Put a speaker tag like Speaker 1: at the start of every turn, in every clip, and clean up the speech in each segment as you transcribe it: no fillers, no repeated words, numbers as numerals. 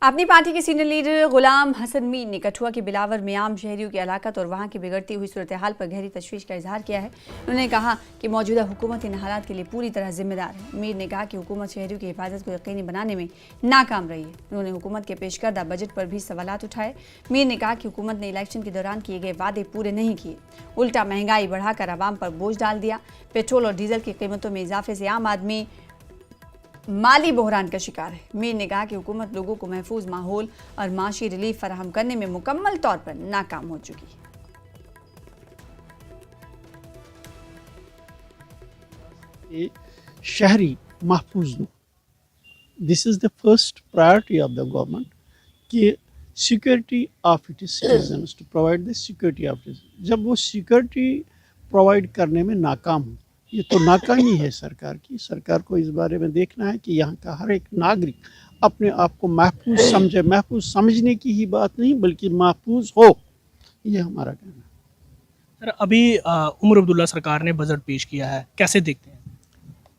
Speaker 1: अपनी पार्टी के senior leader गुलाम हसन मीर ने कठुआ के बिलावर में आम शहरियों की हलाकत और वहां की बिगड़ती हुई सूरत हाल पर गहरी तशवीश का इजहार किया है। उन्होंने कहा कि मौजूदा हुकूमत इन हालात के लिए पूरी तरह जिम्मेदार है। मीर ने कहा कि हुकूमत शहरियों की हिफाजत को यकीनी बनाने में नाकाम रही है। उन्होंने हुकूमत के पेश करदा बजट पर भी सवालात उठाए। मीर ने कहा कि हुकूमत ने इलेक्शन के दौरान किए गए वादे पूरे नहीं किए, उल्टा महंगाई बढ़ाकर आवाम पर बोझ डाल दिया। पेट्रोल और डीजल की कीमतों में इजाफे से आम आदमी माली बहरान का शिकार है। मीर ने कहा कि हुकूमत लोगों को महफूज माहौल और माशी रिलीफ फराहम करने में मुकम्मल तौर पर नाकाम हो चुकी है।
Speaker 2: शहरी महफूज हो, this is the first priority of the government कि security of it citizens, to provide the security of it. जब वो सिक्योरिटी प्रोवाइड करने में नाकाम हो, ये तो नाकामी है सरकार की। सरकार को इस बारे में देखना है कि यहाँ का हर एक नागरिक अपने आप को महफूज समझे। महफूज समझने की ही बात नहीं बल्कि महफूज हो, ये हमारा कहना है।
Speaker 3: सर, अभी उमर अब्दुल्ला सरकार ने बजट पेश किया है, कैसे देखते हैं?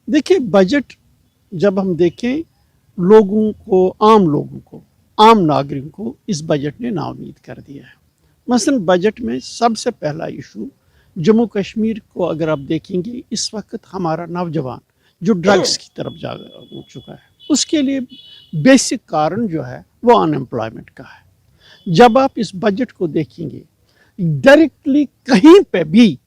Speaker 2: देखिए, बजट जब हम देखें, लोगों को, आम नागरिकों को इस बजट ने नाउमीद कर दिया है। मसलन बजट में सबसे पहला इशू जम्मू कश्मीर को अगर आप देखेंगे, इस वक्त हमारा नौजवान जो ड्रग्स की तरफ जा चुका है, उसके लिए बेसिक कारण जो है वो अनएम्प्लॉयमेंट का है। जब आप इस बजट को देखेंगे, डायरेक्टली कहीं पे भी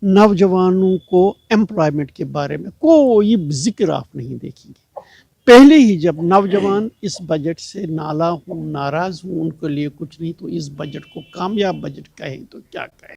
Speaker 2: नौजवानों को एम्प्लॉयमेंट के बारे में कोई जिक्र आप नहीं देखेंगे। पहले ही जब नौजवान इस बजट से नाराज़ हूँ, उनके लिए कुछ नहीं, तो इस बजट को कामयाब बजट कहें तो क्या कहें।